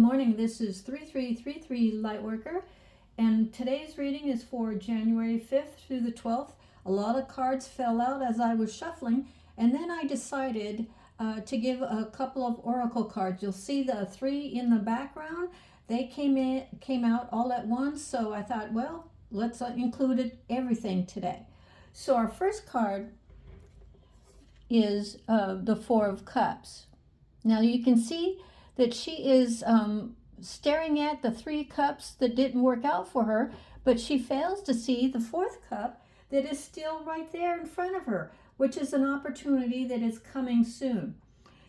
Good morning, this is 3333 Lightworker, and today's reading is for January 5th through the 12th. A lot of cards fell out as I was shuffling, and then I decided to give a couple of oracle cards. You'll see the three in the background. They came out all at once, so I thought, well, let's include everything today. So our first card is the Four of Cups. Now you can see that she is staring at the three cups that didn't work out for her, but she fails to see the fourth cup that is still right there in front of her, which is an opportunity that is coming soon.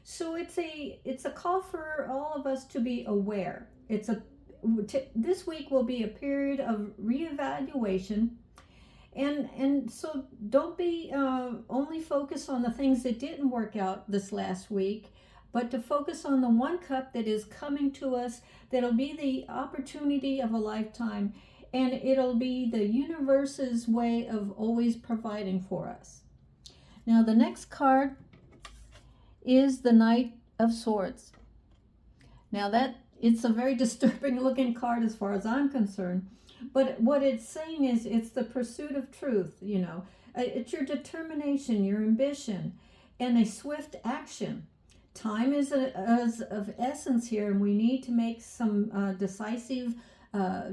So it's a call for all of us to be aware. This week will be a period of reevaluation. And so don't be only focused on the things that didn't work out this last week, but to focus on the one cup that is coming to us, that'll be the opportunity of a lifetime, and it'll be the universe's way of always providing for us. Now the next card is the Knight of Swords. Now it's a very disturbing looking card as far as I'm concerned, but what it's saying is it's the pursuit of truth, it's your determination, your ambition, and a swift action. Time is of essence here, and we need to make some decisive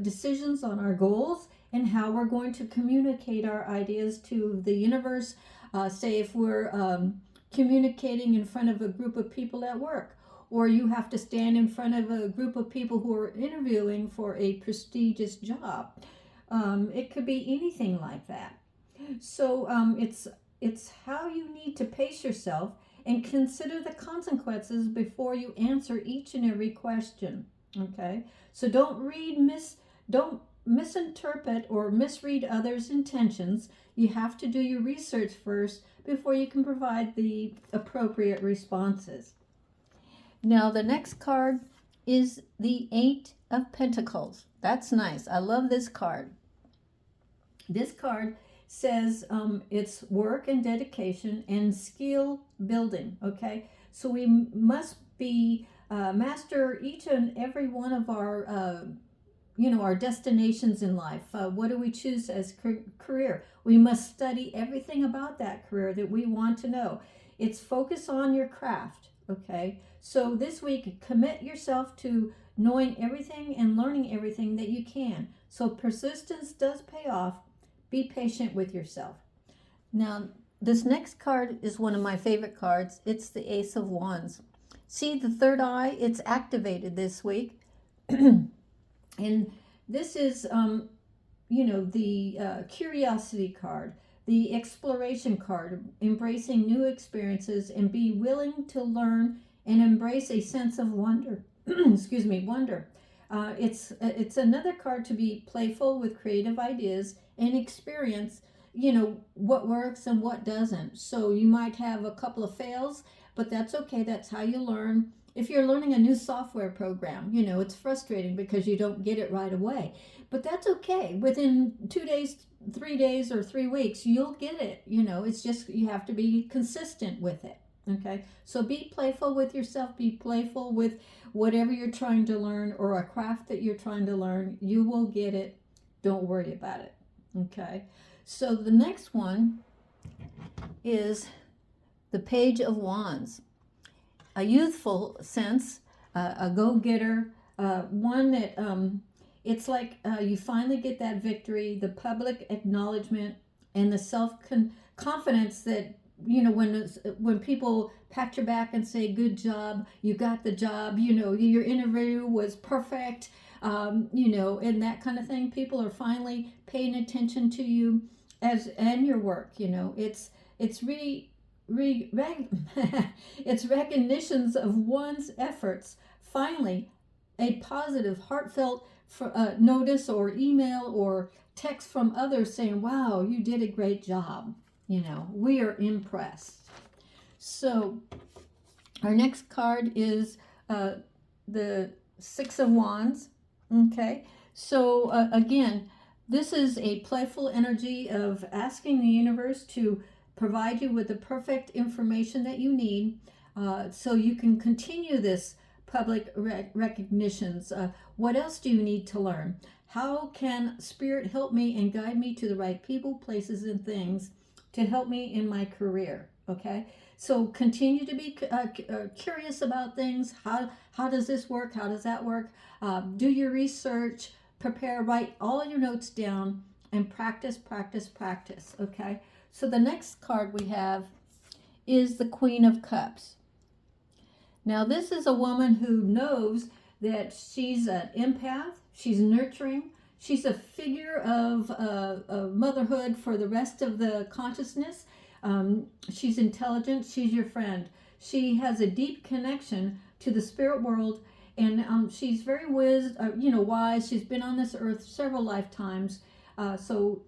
decisions on our goals and how we're going to communicate our ideas to the universe. Say if we're communicating in front of a group of people at work, or you have to stand in front of a group of people who are interviewing for a prestigious job. It could be anything like that. So it's how you need to pace yourself and consider the consequences before you answer each and every question. Okay? So don't misinterpret or misread others' intentions. You have to do your research first before you can provide the appropriate responses. Now the next card is the Eight of Pentacles. That's nice. I love this card. This card says it's work and dedication and skill building. Okay, so we must be master each and every one of our our destinations in life. What do we choose as career? We must study everything about that career that we want to know. It's focus on your craft. Okay, so this week commit yourself to knowing everything and learning everything that you can. So persistence does pay off. Be patient with yourself. Now, this next card is one of my favorite cards. It's the Ace of Wands. See the third eye? It's activated this week. And this is, the curiosity card, the exploration card, embracing new experiences and be willing to learn and embrace a sense of wonder. Wonder. It's another card to be playful with creative ideas and experience, what works and what doesn't. So you might have a couple of fails, but that's okay. That's how you learn. If you're learning a new software program, it's frustrating because you don't get it right away, but that's okay. Within 2 days, 3 days, or 3 weeks, you'll get it. It's just you have to be consistent with it. Okay, so be playful with yourself. Be playful with whatever you're trying to learn or a craft that you're trying to learn. You will get it. Don't worry about it. Okay, so the next one is the Page of Wands. A youthful sense, a go-getter, one that it's like you finally get that victory, the public acknowledgement, and the self-confidence that when people pat your back and say good job, you got the job, your interview was perfect, and that kind of thing. People are finally paying attention to you and your work. It's it's recognitions of one's efforts. Finally, a positive, heartfelt notice or email or text from others saying, wow, you did a great job. We are impressed. So our next card is the Six of Wands. Okay, so again, this is a playful energy of asking the universe to provide you with the perfect information that you need so you can continue this public recognitions. What else do you need to learn? How can Spirit help me and guide me to the right people, places, and things to help me in my career? Okay, so continue to be curious about things. How does this work? How does that work? Do your research, prepare, write all your notes down, and practice, practice, practice. Okay, so the next card we have is the Queen of Cups. Now, this is a woman who knows that she's an empath, she's nurturing, she's a figure of motherhood for the rest of the consciousness. She's intelligent, she's your friend. She has a deep connection to the spirit world, and she's very wise. She's been on this earth several lifetimes. So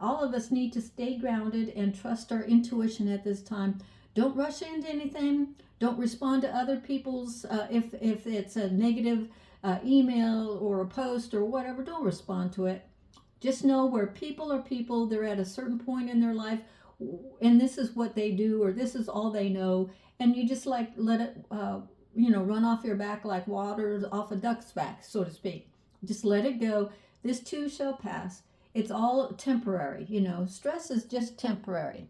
all of us need to stay grounded and trust our intuition at this time. Don't rush into anything. Don't respond to other people's, if it's a negative email or a post or whatever, don't respond to it. Just know where people are people, they're at a certain point in their life, and this is what they do, or this is all they know, and you just let it, run off your back like water off a duck's back, so to speak. Just let it go. This too shall pass. It's all temporary, stress is just temporary.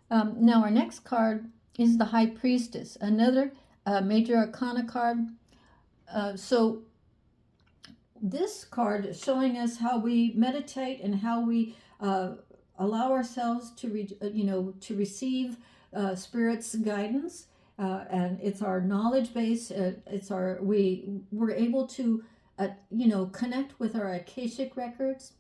Now our next card is the High Priestess, another major arcana card. So this card is showing us how we meditate and how we allow ourselves to receive Spirit's guidance, and it's our knowledge base. We're able to connect with our Akashic records,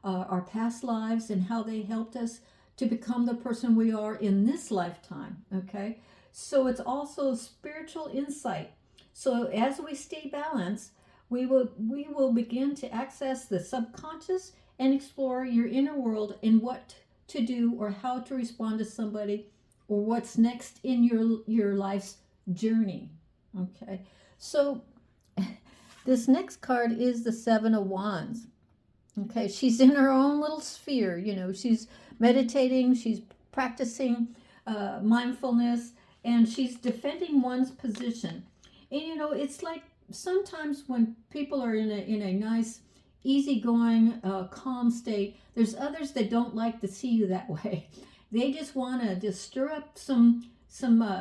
our past lives, and how they helped us to become the person we are in this lifetime. Okay, so it's also spiritual insight. So as we stay balanced, we will begin to access the subconscious and explore your inner world and what to do or how to respond to somebody or what's next in your life's journey. Okay, so this next card is the Seven of Wands. Okay, she's in her own little sphere. She's meditating, she's practicing mindfulness, and she's defending one's position. And it's like sometimes when people are in a nice, easygoing, calm state, there's others that don't like to see you that way. They just want to just stir up some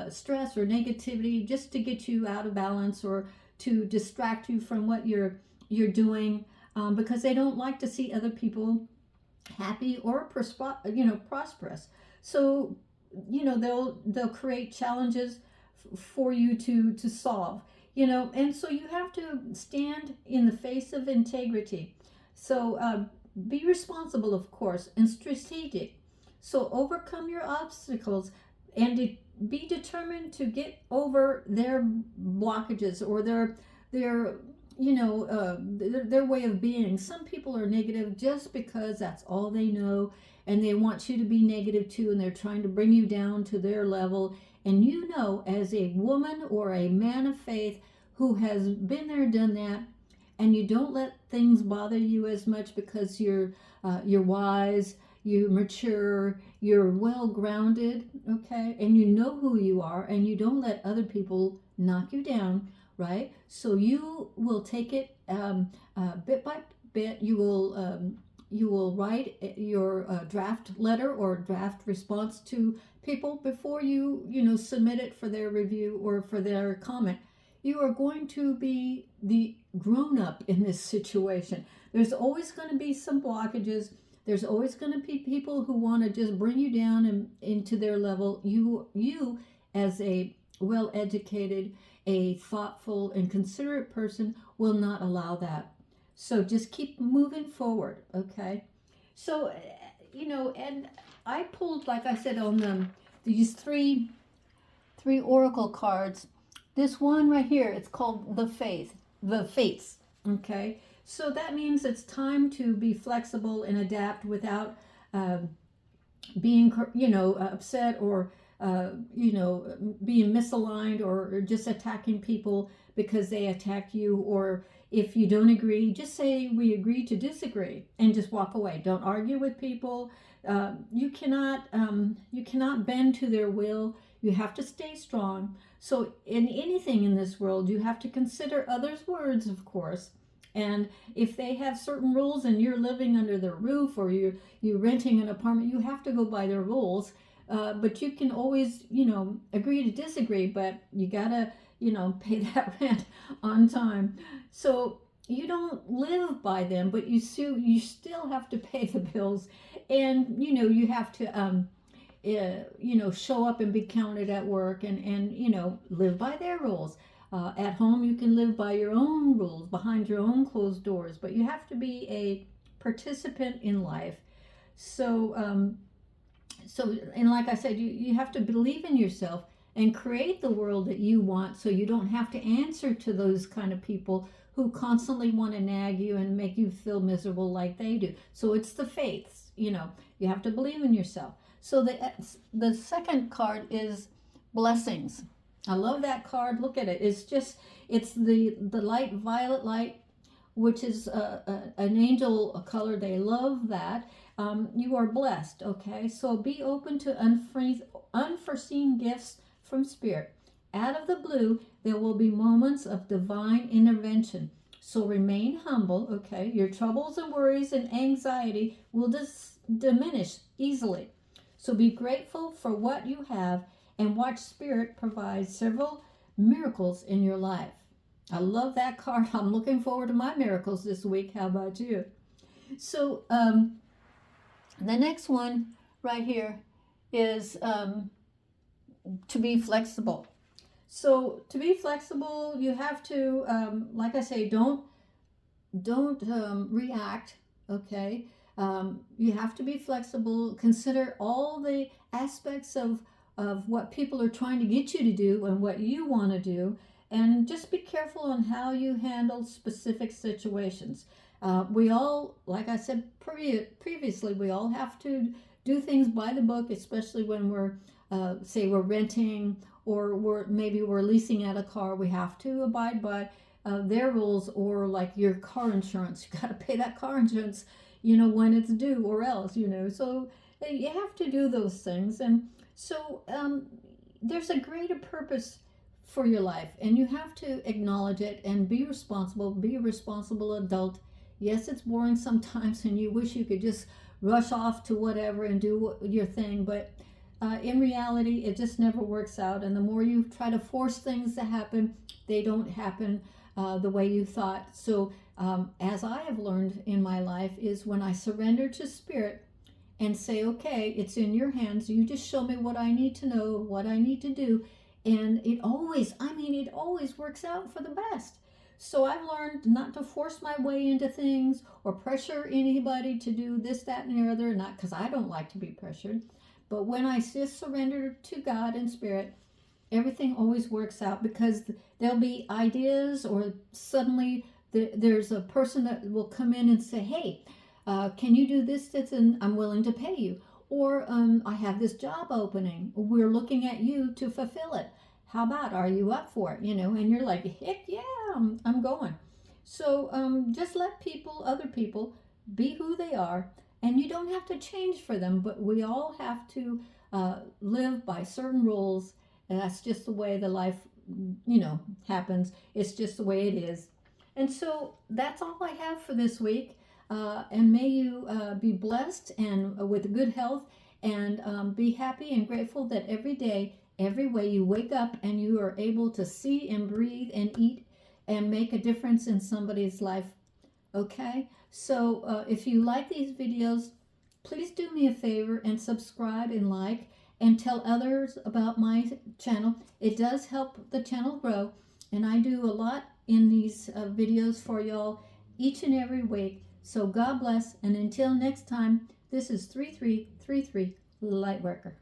stress or negativity just to get you out of balance or to distract you from what you're doing, because they don't like to see other people happy or prosperous. So they'll create challenges for you to solve, and so you have to stand in the face of integrity. So be responsible, of course, and strategic. So overcome your obstacles and be determined to get over their blockages or their way of being. Some people are negative just because that's all they know, and they want you to be negative too, and they're trying to bring you down to their level. And as a woman or a man of faith who has been there, done that, and you don't let things bother you as much because you're wise, you're mature, you're well grounded, okay, and you know who you are, and you don't let other people knock you down, right? So you will take it bit by bit. You will write your draft letter or draft response to people before you submit it for their review or for their comment. You are going to be the grown-up in this situation. There's always going to be some blockages. There's always going to be people who want to just bring you down and into their level. You as a well-educated, a thoughtful and considerate person will not allow that. So just keep moving forward, okay? So, and I pulled, like I said, on these three oracle cards. This one right here, it's called the Fates, okay? So that means it's time to be flexible and adapt without being, upset or, being misaligned or just attacking people because they attack you. Or if you don't agree, just say we agree to disagree and just walk away. Don't argue with people. You cannot bend to their will. You have to stay strong. So in anything in this world, you have to consider others' words, of course. And if they have certain rules and you're living under their roof, or you're renting an apartment, you have to go by their rules. But you can always, agree to disagree, but you gotta, pay that rent on time. So you don't live by them, but you still have to pay the bills, and you have to show up and be counted at work, and live by their rules. At home, you can live by your own rules behind your own closed doors, but you have to be a participant in life. So, and like I said, you have to believe in yourself and create the world that you want, so you don't have to answer to those kind of people who constantly want to nag you and make you feel miserable like they do. So it's the faiths, you have to believe in yourself. So the second card is blessings. I love that card. Look at it. It's the light violet light, which is an angel color. They love that. You are blessed, okay? So be open to unforeseen gifts from Spirit. Out of the blue, there will be moments of divine intervention. So remain humble, okay? Your troubles and worries and anxiety will diminish easily. So be grateful for what you have and watch Spirit provide several miracles in your life. I love that card. I'm looking forward to my miracles this week. How about you? So the next one right here is to be flexible. So to be flexible, you have to, like I say, don't react, okay? You have to be flexible. Consider all the aspects of what people are trying to get you to do and what you want to do, and just be careful on how you handle specific situations. We all, like I said previously, we all have to do things by the book, especially when we're renting, or we're leasing out a car. We have to abide by their rules, or like your car insurance. You got to pay that car insurance, when it's due, or else, So you have to do those things, and so there's a greater purpose for your life, and you have to acknowledge it and be responsible. Be a responsible adult. Yes, it's boring sometimes, and you wish you could just rush off to whatever and do your thing, but in reality, it just never works out. And the more you try to force things to happen, they don't happen the way you thought. So as I have learned in my life, is when I surrender to Spirit and say, okay, it's in your hands. You just show me what I need to know, what I need to do. And it always works out for the best. So I've learned not to force my way into things or pressure anybody to do this, that, and the other, not because I don't like to be pressured. But when I just surrender to God and Spirit, everything always works out, because there'll be ideas, or suddenly there's a person that will come in and say, hey, can you do this, and I'm willing to pay you. Or I have this job opening. We're looking at you to fulfill it. How about, are you up for it? And you're like, heck yeah, I'm going. So just let other people be who they are, and you don't have to change for them, but we all have to live by certain rules, and that's just the way the life, happens. It's just the way it is. And so that's all I have for this week. And may you be blessed and with good health, and be happy and grateful that every day, every way you wake up and you are able to see and breathe and eat and make a difference in somebody's life. Okay? So if you like these videos, please do me a favor and subscribe and like, and tell others about my channel. It does help the channel grow, and I do a lot in these videos for y'all each and every week. So God bless, and until next time, this is 3333 Lightworker.